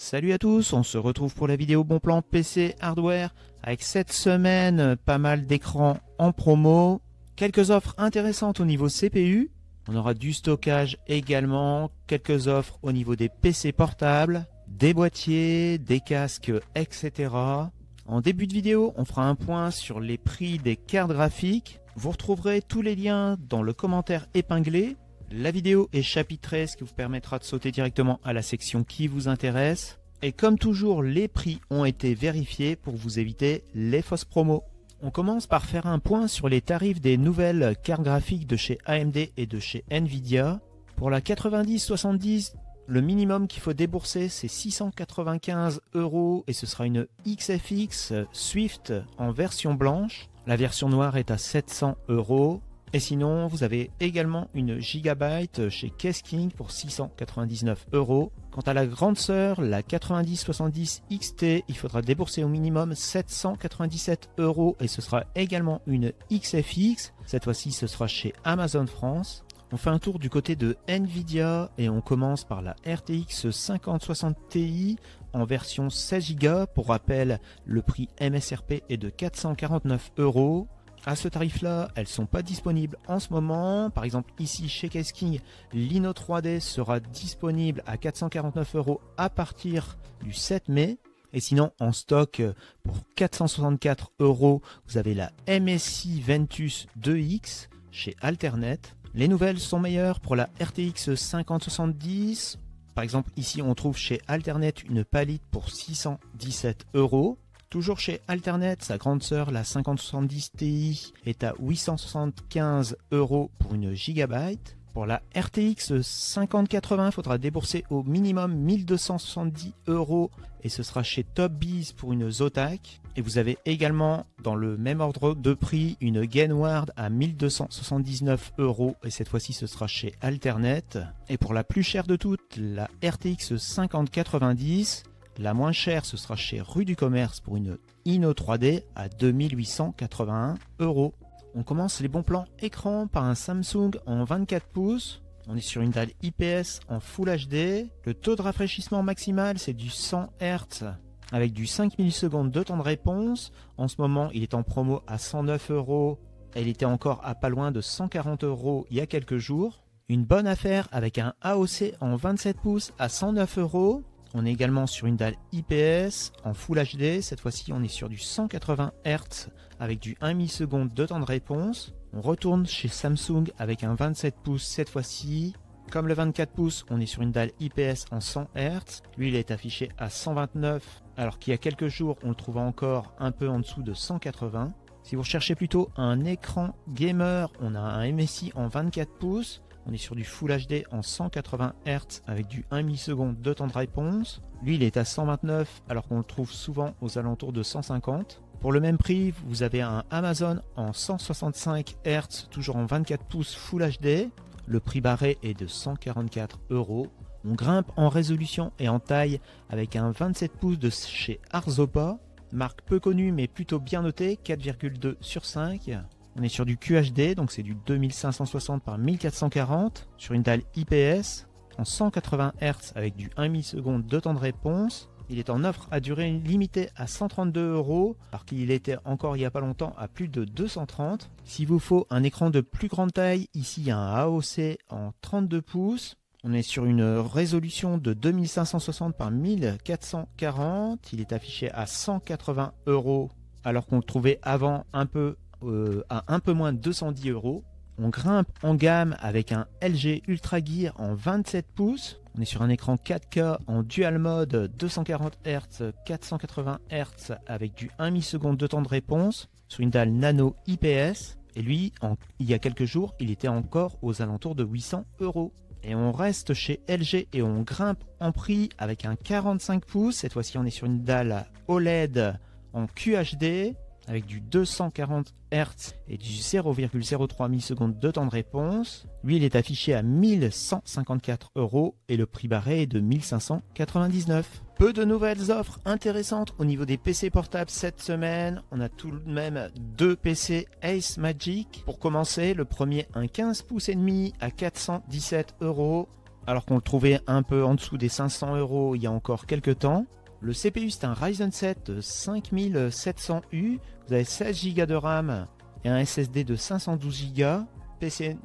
Salut à tous, on se retrouve pour la vidéo Bon Plan PC Hardware avec cette semaine pas mal d'écrans en promo, quelques offres intéressantes au niveau CPU, on aura du stockage également, quelques offres au niveau des PC portables, des boîtiers, des casques, etc. En début de vidéo, on fera un point sur les prix des cartes graphiques. Vous retrouverez tous les liens dans le commentaire épinglé. La vidéo est chapitrée, ce qui vous permettra de sauter directement à la section qui vous intéresse. Et comme toujours, les prix ont été vérifiés pour vous éviter les fausses promos. On commence par faire un point sur les tarifs des nouvelles cartes graphiques de chez AMD et de chez Nvidia. Pour la 9070, le minimum qu'il faut débourser, c'est 695 € et ce sera une XFX Swift en version blanche. La version noire est à 700 €. Et sinon, vous avez également une Gigabyte chez Kesking pour 699 €. Quant à la grande sœur, la 9070 XT, il faudra débourser au minimum 797 € et ce sera également une XFX. Cette fois-ci, ce sera chez Amazon France. On fait un tour du côté de Nvidia et on commence par la RTX 5060 Ti en version 16 Go. Pour rappel, le prix MSRP est de 449 €. À ce tarif-là, elles ne sont pas disponibles en ce moment. Par exemple, ici chez Kesking, l'Ino 3D sera disponible à 449 € à partir du 7 mai. Et sinon, en stock, pour 464 €, vous avez la MSI Ventus 2X chez Alternet. Les nouvelles sont meilleures pour la RTX 5070. Par exemple, ici, on trouve chez Alternet une palette pour 617 €. Toujours chez Alternet, sa grande sœur, la 5070 Ti, est à 875 € pour une gigabyte. Pour la RTX 5080, il faudra débourser au minimum 1270 € et ce sera chez TopBiz pour une Zotac. Et vous avez également, dans le même ordre de prix, une Gainward à 1279 € et cette fois-ci ce sera chez Alternet. Et pour la plus chère de toutes, la RTX 5090, la moins chère, ce sera chez Rue du Commerce pour une Inno 3D à 2881 €. On commence les bons plans écran par un Samsung en 24 pouces. On est sur une dalle IPS en Full HD. Le taux de rafraîchissement maximal, c'est du 100 Hz avec du 5 millisecondes de temps de réponse. En ce moment, il est en promo à 109 €. Il était encore à pas loin de 140 € il y a quelques jours. Une bonne affaire avec un AOC en 27 pouces à 109 €. On est également sur une dalle IPS en Full HD. Cette fois-ci, on est sur du 180 Hz avec du 1 milliseconde de temps de réponse. On retourne chez Samsung avec un 27 pouces cette fois-ci. Comme le 24 pouces, on est sur une dalle IPS en 100 Hz. Lui, il est affiché à 129, alors qu'il y a quelques jours, on le trouvait encore un peu en dessous de 180. Si vous recherchez plutôt un écran gamer, on a un MSI en 24 pouces. On est sur du Full HD en 180 Hz avec du 1 milliseconde de temps de réponse. Lui, il est à 129 alors qu'on le trouve souvent aux alentours de 150. Pour le même prix, vous avez un Amazon en 165 Hz, toujours en 24 pouces Full HD. Le prix barré est de 144 €. On grimpe en résolution et en taille avec un 27 pouces de chez Arzopa. Marque peu connue mais plutôt bien notée, 4,2 sur 5. On est sur du QHD, donc c'est du 2560 par 1440, sur une dalle IPS, en 180 Hz avec du 1 milliseconde de temps de réponse. Il est en offre à durée limitée à 132 €, alors qu'il était encore il n'y a pas longtemps à plus de 230. S'il vous faut un écran de plus grande taille, ici il y a un AOC en 32 pouces. On est sur une résolution de 2560 par 1440. Il est affiché à 180 €, alors qu'on le trouvait avant à un peu moins de 210 €. On grimpe en gamme avec un LG Ultra Gear en 27 pouces. On est sur un écran 4K en dual mode 240 Hz, 480 Hz avec du 1 milliseconde de temps de réponse sur une dalle nano IPS. Et lui, il y a quelques jours, il était encore aux alentours de 800 €. Et on reste chez LG et on grimpe en prix avec un 45 pouces. Cette fois-ci, on est sur une dalle OLED en QHD avec du 240 Hz et du 0,03 millisecondes de temps de réponse. Lui, il est affiché à 1154 € et le prix barré est de 1599. Peu de nouvelles offres intéressantes au niveau des PC portables cette semaine. On a tout de même deux PC Ace Magic. Pour commencer, le premier, un 15 pouces et demi à 417 €. alors qu'on le trouvait un peu en dessous des 500 € il y a encore quelques temps. Le CPU, c'est un Ryzen 7 5700U, vous avez 16 Go de RAM et un SSD de 512 Go. PC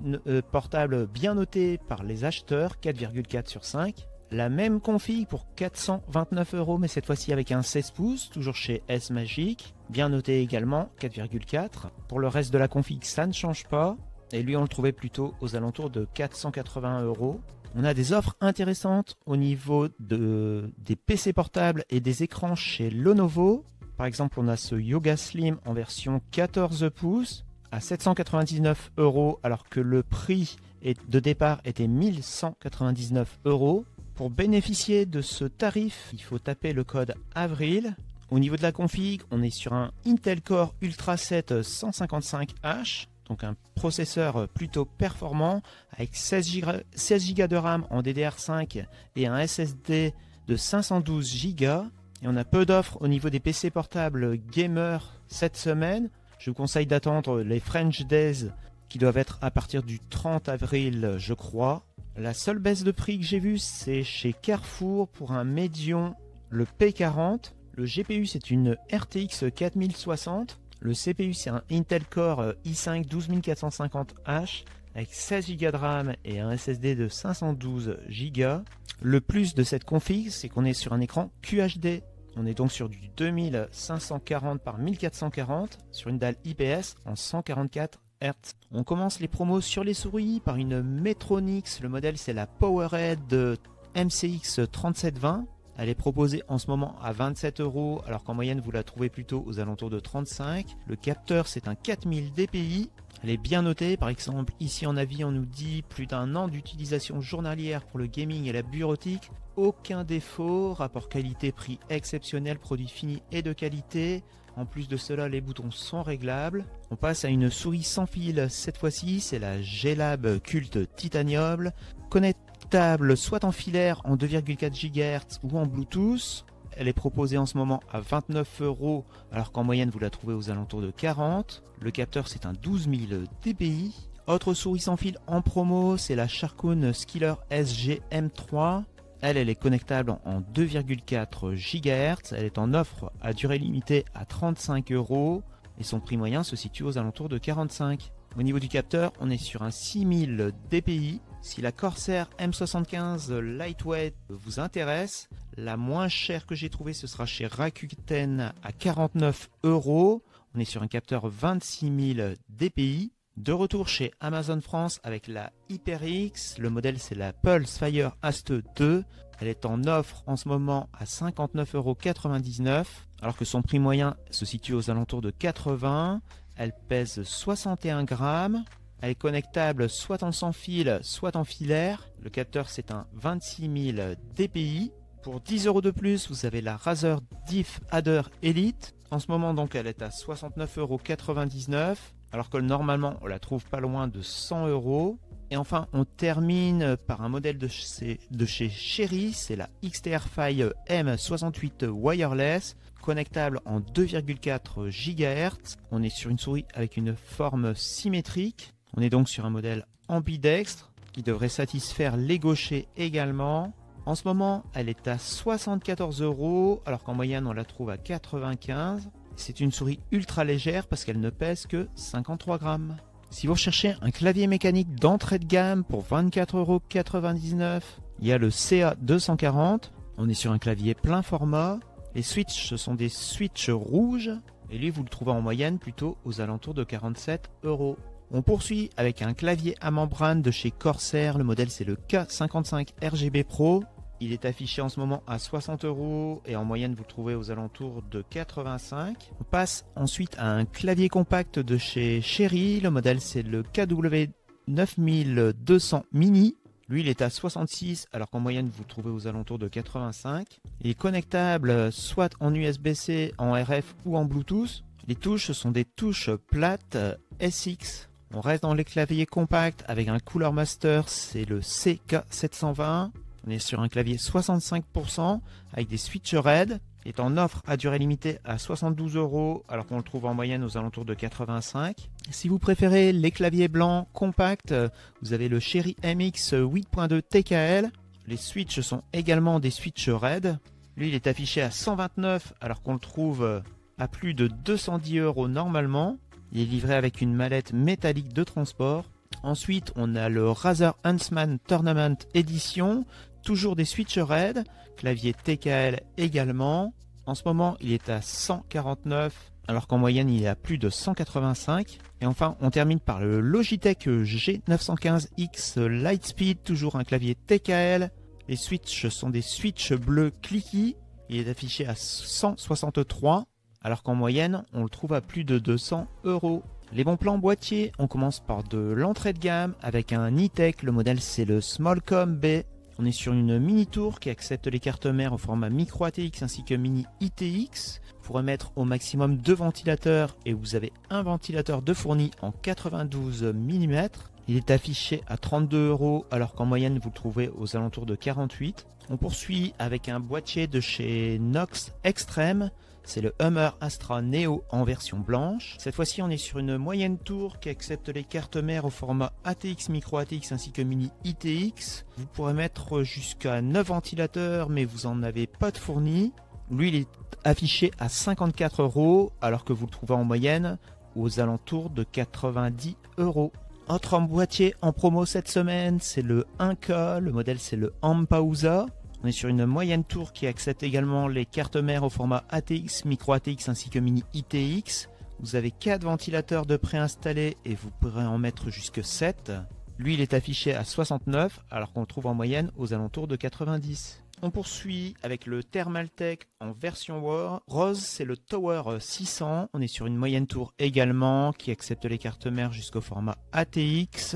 portable bien noté par les acheteurs, 4,4 sur 5. La même config pour 429 €, mais cette fois-ci avec un 16 pouces, toujours chez S-Magic. Bien noté également, 4,4. Pour le reste de la config, ça ne change pas. Et lui, on le trouvait plutôt aux alentours de 480 €. On a des offres intéressantes au niveau des PC portables et des écrans chez Lenovo. Par exemple, on a ce Yoga Slim en version 14 pouces à 799 €, alors que le prix de départ était 1199 €. Pour bénéficier de ce tarif, il faut taper le code AVRIL. Au niveau de la config, on est sur un Intel Core Ultra 7 155H, donc un processeur plutôt performant avec 16 Go de RAM en DDR5 et un SSD de 512 Go. Et on a peu d'offres au niveau des PC portables gamer cette semaine. Je vous conseille d'attendre les French Days qui doivent être à partir du 30 avril, je crois. La seule baisse de prix que j'ai vue, c'est chez Carrefour pour un Medion, le P40. Le GPU, c'est une RTX 4060. Le CPU, c'est un Intel Core i5 12450H avec 16 Go de RAM et un SSD de 512 Go. Le plus de cette config, c'est qu'on est sur un écran QHD. On est donc sur du 2540 par 1440 sur une dalle IPS en 144 Hz. On commence les promos sur les souris par une Metronix. Le modèle, c'est la PowerHead MCX 3720. Elle est proposée en ce moment à 27 €, alors qu'en moyenne vous la trouvez plutôt aux alentours de 35. Le capteur, c'est un 4000 dpi. Elle est bien notée, par exemple ici en avis on nous dit plus d'1 an d'utilisation journalière pour le gaming et la bureautique. Aucun défaut, rapport qualité-prix exceptionnel, produit fini et de qualité. En plus de cela, les boutons sont réglables. On passe à une souris sans fil, cette fois-ci c'est la G-Lab Cult Titanium. Connectable soit en filaire en 2,4 GHz ou en Bluetooth. Elle est proposée en ce moment à 29 € alors qu'en moyenne vous la trouvez aux alentours de 40. Le capteur, c'est un 12000 dpi. Autre souris sans fil en promo, c'est la Sharkoon Skiller SG-M3. Elle est connectable en 2,4 GHz. Elle est en offre à durée limitée à 35 € et son prix moyen se situe aux alentours de 45. Au niveau du capteur, on est sur un 6000 dpi. Si la Corsair M75 Lightweight vous intéresse, la moins chère que j'ai trouvée, ce sera chez Rakuten à 49 €. On est sur un capteur 26000 dpi. De retour chez Amazon France avec la HyperX. Le modèle, c'est la Pulse Fire Aste 2. Elle est en offre en ce moment à 59,99 €, alors que son prix moyen se situe aux alentours de 80. Elle pèse 61 grammes. Elle est connectable soit en sans fil, soit en filaire. Le capteur, c'est un 26000 dpi. Pour 10 € de plus, vous avez la Razer Diff Adder Elite. En ce moment, donc, elle est à 69,99 €. Alors que normalement on la trouve pas loin de 100 €. Et enfin on termine par un modèle de chez Cherry, c'est la XTR5 M68 Wireless, connectable en 2,4 GHz. On est sur une souris avec une forme symétrique. On est donc sur un modèle ambidextre qui devrait satisfaire les gauchers également. En ce moment elle est à 74 € alors qu'en moyenne on la trouve à 95 €. C'est une souris ultra légère parce qu'elle ne pèse que 53 grammes. Si vous recherchez un clavier mécanique d'entrée de gamme pour 24,99 €, il y a le CA240. On est sur un clavier plein format. Les switches, ce sont des switches rouges. Et lui, vous le trouvez en moyenne plutôt aux alentours de 47 €. On poursuit avec un clavier à membrane de chez Corsair. Le modèle, c'est le K55 RGB Pro. Il est affiché en ce moment à 60 € et en moyenne vous le trouvez aux alentours de 85. On passe ensuite à un clavier compact de chez Cherry. Le modèle, c'est le KW9200 Mini. Lui, il est à 66 alors qu'en moyenne vous le trouvez aux alentours de 85. Il est connectable soit en USB-C, en RF ou en Bluetooth. Les touches, ce sont des touches plates SX. On reste dans les claviers compacts avec un Cooler Master, c'est le CK720. On est sur un clavier 65% avec des switches RAID. Il est en offre à durée limitée à 72 € alors qu'on le trouve en moyenne aux alentours de 85. Si vous préférez les claviers blancs compacts, vous avez le Cherry MX 8.2 TKL. Les switches sont également des switches RAID. Lui, il est affiché à 129 alors qu'on le trouve à plus de 210 € normalement. Il est livré avec une mallette métallique de transport. Ensuite, on a le Razer Huntsman Tournament Edition. Toujours des switches RAID, clavier TKL également. En ce moment, il est à 149, alors qu'en moyenne, il est à plus de 185. Et enfin, on termine par le Logitech G915X Lightspeed, toujours un clavier TKL. Les switches sont des switches bleus clicky. Il est affiché à 163, alors qu'en moyenne, on le trouve à plus de 200 €. Les bons plans boîtiers, on commence par de l'entrée de gamme avec un E-Tech. Le modèle, c'est le Smallcom B. On est sur une mini tour qui accepte les cartes mères au format micro ATX ainsi que mini ITX. Vous pourrez mettre au maximum 2 ventilateurs et vous avez un ventilateur de fourni en 92 mm. Il est affiché à 32 € alors qu'en moyenne vous le trouvez aux alentours de 48. On poursuit avec un boîtier de chez Knox Extreme. C'est le Hummer Astra Neo en version blanche. Cette fois-ci, on est sur une moyenne tour qui accepte les cartes mères au format ATX, Micro ATX ainsi que Mini ITX. Vous pourrez mettre jusqu'à 9 ventilateurs, mais vous en avez pas de fourni. Lui, il est affiché à 54 € alors que vous le trouvez en moyenne aux alentours de 90 €. Autre boîtier en promo cette semaine, c'est le Inca. Le modèle, c'est le Ampausa. On est sur une moyenne tour qui accepte également les cartes mères au format ATX, Micro ATX ainsi que Mini ITX. Vous avez 4 ventilateurs de préinstallés et vous pourrez en mettre jusque 7. Lui, il est affiché à 69 alors qu'on le trouve en moyenne aux alentours de 90. On poursuit avec le Thermaltake en version rose, c'est le Tower 600. On est sur une moyenne tour également qui accepte les cartes mères jusqu'au format ATX.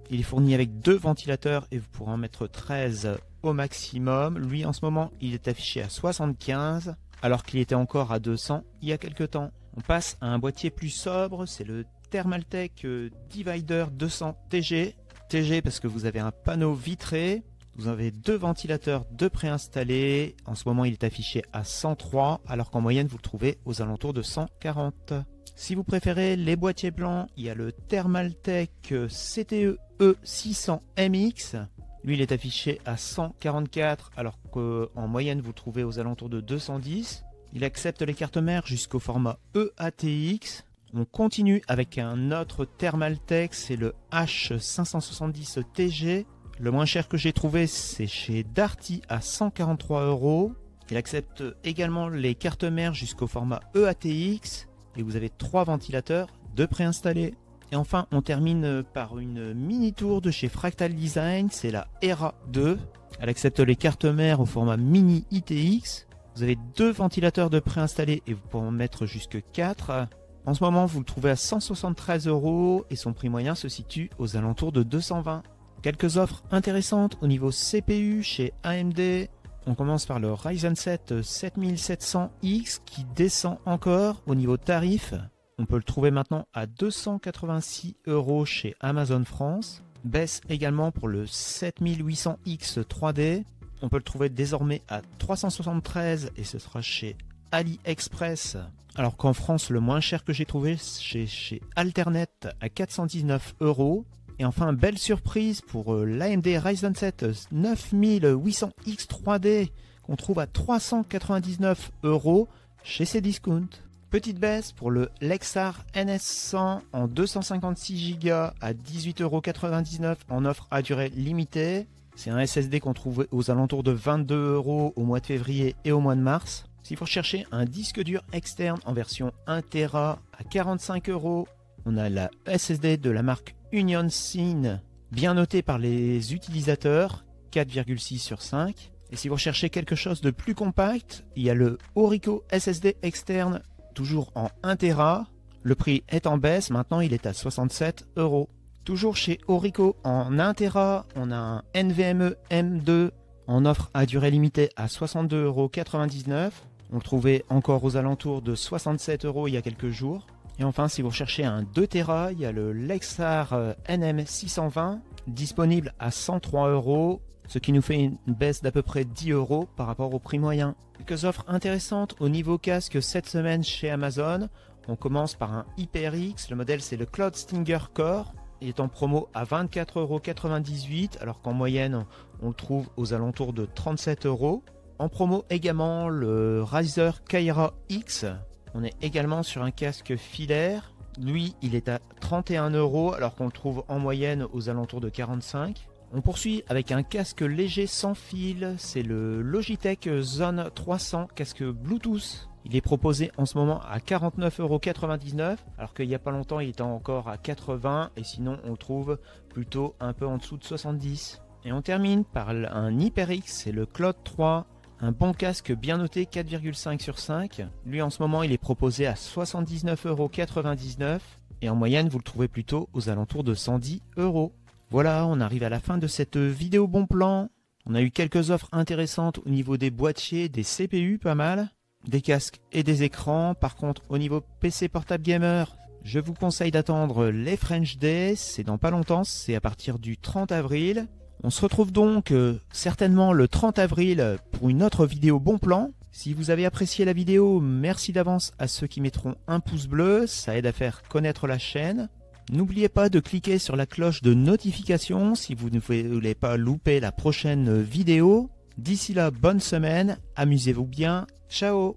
Il est fourni avec 2 ventilateurs et vous pourrez en mettre 13 au maximum. Lui, en ce moment, il est affiché à 75 alors qu'il était encore à 200 il y a quelques temps. On passe à un boîtier plus sobre, c'est le Thermaltake Divider 200 TG. TG parce que vous avez un panneau vitré. Vous avez 2 ventilateurs de préinstallés. En ce moment, il est affiché à 103 alors qu'en moyenne, vous le trouvez aux alentours de 140. Si vous préférez les boîtiers blancs, il y a le Thermaltake CTE E600MX. Lui, il est affiché à 144 alors qu'en moyenne, vous le trouvez aux alentours de 210. Il accepte les cartes mères jusqu'au format EATX. On continue avec un autre Thermaltake, c'est le H570TG. Le moins cher que j'ai trouvé, c'est chez Darty à 143 €. Il accepte également les cartes mères jusqu'au format EATX. Et vous avez 3 ventilateurs de préinstallés. Et enfin, on termine par une mini tour de chez Fractal Design. C'est la ERA 2. Elle accepte les cartes mères au format mini ITX. Vous avez 2 ventilateurs de préinstallés et vous pouvez en mettre jusque 4. En ce moment, vous le trouvez à 173 € et son prix moyen se situe aux alentours de 220. Quelques offres intéressantes au niveau CPU chez AMD. On commence par le Ryzen 7 7700X qui descend encore au niveau tarif. On peut le trouver maintenant à 286 € chez Amazon France. Baisse également pour le 7800X 3D. On peut le trouver désormais à 373 et ce sera chez AliExpress. Alors qu'en France, le moins cher que j'ai trouvé, c'est chez Alternet à 419 €. Et enfin, belle surprise pour l'AMD Ryzen 7 9800X 3D qu'on trouve à 399 € chez Cdiscount. Petite baisse pour le Lexar NS100 en 256 Go à 18,99 € en offre à durée limitée. C'est un SSD qu'on trouve aux alentours de 22 € au mois de février et au mois de mars. Si vous recherchez un disque dur externe en version 1 Tera à 45 €, on a la SSD de la marque Union Scene, bien notée par les utilisateurs, 4,6/5. Et si vous recherchez quelque chose de plus compact, il y a le Orico SSD externe, toujours en 1 Tera. Le prix est en baisse, maintenant il est à 67 €. Toujours chez Orico en 1 Tera, on a un NVMe M2 en offre à durée limitée à 62,99 €. On le trouvait encore aux alentours de 67 € il y a quelques jours. Et enfin, si vous recherchez un 2 Tera, il y a le Lexar NM620 disponible à 103 €. ce qui nous fait une baisse d'à peu près 10 € par rapport au prix moyen. Quelques offres intéressantes au niveau casque cette semaine chez Amazon. On commence par un HyperX, le modèle c'est le Cloud Stinger Core. Il est en promo à 24,98 € alors qu'en moyenne on le trouve aux alentours de 37 €. En promo également le Razer Kaira X. On est également sur un casque filaire. Lui, il est à 31 € alors qu'on le trouve en moyenne aux alentours de 45 €. On poursuit avec un casque léger sans fil. C'est le Logitech Zone 300 casque Bluetooth. Il est proposé en ce moment à 49,99 € alors qu'il n'y a pas longtemps il était encore à 80 € et sinon on le trouve plutôt un peu en dessous de 70 €. Et on termine par un HyperX, c'est le Cloud 3. Un bon casque bien noté 4,5 sur 5. Lui en ce moment il est proposé à 79,99 € et en moyenne vous le trouvez plutôt aux alentours de 110 €. Voilà, on arrive à la fin de cette vidéo bon plan. On a eu quelques offres intéressantes au niveau des boîtiers, des CPU pas mal, des casques et des écrans. Par contre au niveau PC portable gamer, je vous conseille d'attendre les French Days, c'est dans pas longtemps, c'est à partir du 30 avril. On se retrouve donc certainement le 30 avril pour une autre vidéo bon plan. Si vous avez apprécié la vidéo, merci d'avance à ceux qui mettront un pouce bleu, ça aide à faire connaître la chaîne. N'oubliez pas de cliquer sur la cloche de notification si vous ne voulez pas louper la prochaine vidéo. D'ici là, bonne semaine, amusez-vous bien, ciao!